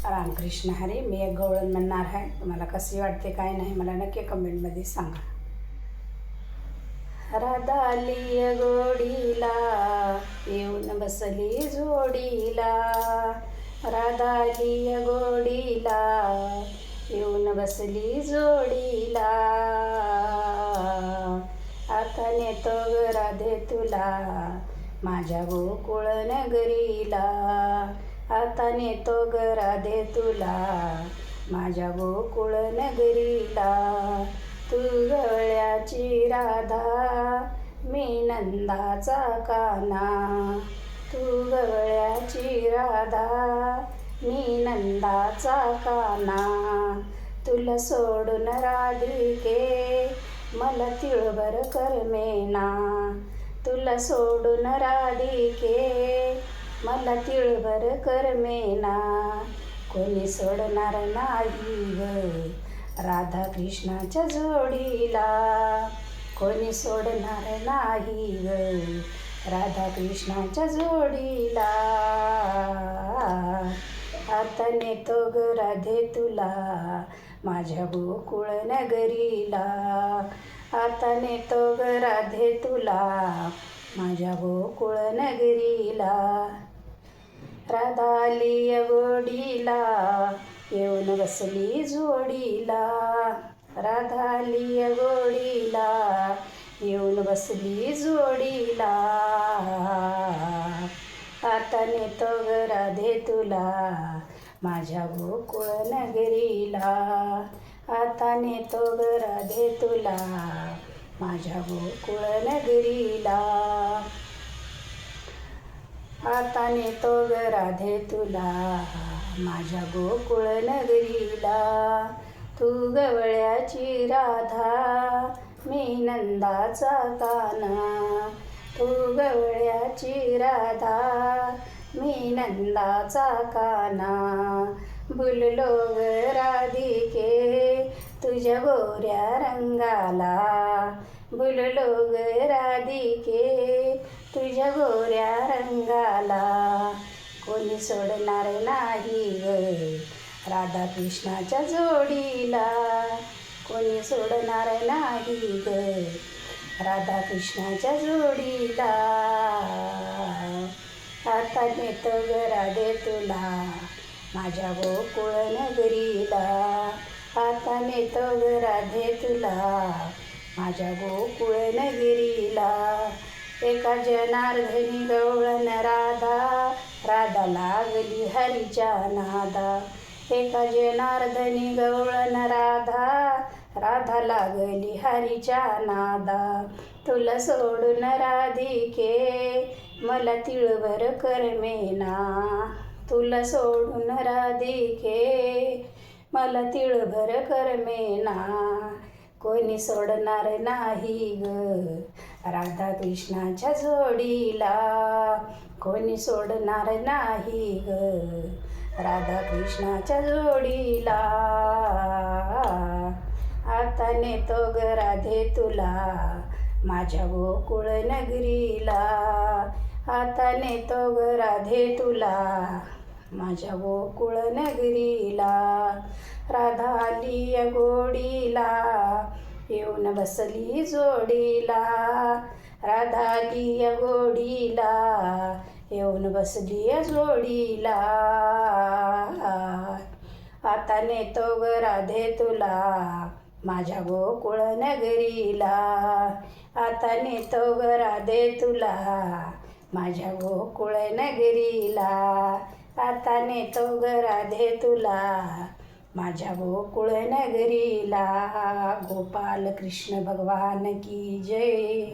रामकृष्ण हरी. मी एक गवळण म्हणणार आहे. तुम्हाला कशी वाटते काय नाही मला नक्की कमेंटमध्ये सांगा. राधा आली गोडीला येऊन बसली जोडीला. राधा आली गोडीला येऊन बसली जोडीला. आता नेतो ग राधे तुला माझ्या गोकुळ नगरीला. आता नेतो ग राधे तुला माझ्या गोकुळ नगरीला. तू गवळ्याची राधा मी नंदाचा काना. तू गवळ्याची राधा मी नंदाचा काना. तुला सोडून राधिके मला तिळभर करमेना. तुला सोडून राधिके मला तिळभर करमेना. कोणी सोडणार नाही ग राधा कृष्णाच्या जोडीला. कोणी सोडणार नाही ग राधा कृष्णाच्या जोडीला. आता नेतो ग राधे तुला माझ्या गोकुळ नगरीला. आता नेतो ग राधे तुला माझ्या गोकुळ नगरीला. राधा आली गोडीला येऊन बसली जोडीला. राधा आली गोडीला येऊन बसली जोडीला. आता नेतो ग राधे तुला माझ्या गोकुळ नगरीला. आता नेतो ग राधे तुला माझ्या गोकुळ नगरीला. आता नेतो ग राधे तुला माझ्या गोकुळ नगरीला. तू गवळ्याची राधा मी नंदाचा काना. तू गवळ्याची राधा मी नंदाचा काना. भुललो ग राधिके तुझ्या गोऱ्या रंगाला. भुललो ग राधिके तुझ्या गोऱ्या रंगाला. कोणी सोडणार नाही ग राधा कृष्णाच्या जोडीला. कोणी सोडणार नाही ग राधा कृष्णाच्या जोडीला. आता नेतो ग राधे तुला माझ्या गोकुळ नगरीला. आता नेतो ग राधे तुला माझ्या गोकुळ नगरीला. एका जनार्दनी गवळण राधा राधा लागली हरीच्या नादा. एका जनार्दनी गवळण राधा राधा लागली हरीच्या नादा. तुला सोडून राधिके मला तिळभर करमेना. तुला सोडून राधिके मला तिळभर करमेना. कोणी सोडणार नाही ग राधा कृष्णाच्या जोडीला. कोणी सोडणार नाही ग राधा कृष्णाच्या जोडीला. आता नेतो ग राधे तुला माझ्या गोकुळ नगरीला. आता नेतो ग राधे तुला माझ्या गोकुळ नगरीला. राधा आली गोडीला येऊन बसली जोडीला. राधा आली गोडीला येऊन बसली जोडीला. आता नेतो ग राधे तुला माझ्या गोकुळ नगरीला. आता नेतो ग राधे तुला माझ्या गोकुळ नगरीला. आता नेतो ग राधे तुला माझ्या गोकुळ नगरीला. गोपाल कृष्ण भगवान की जय.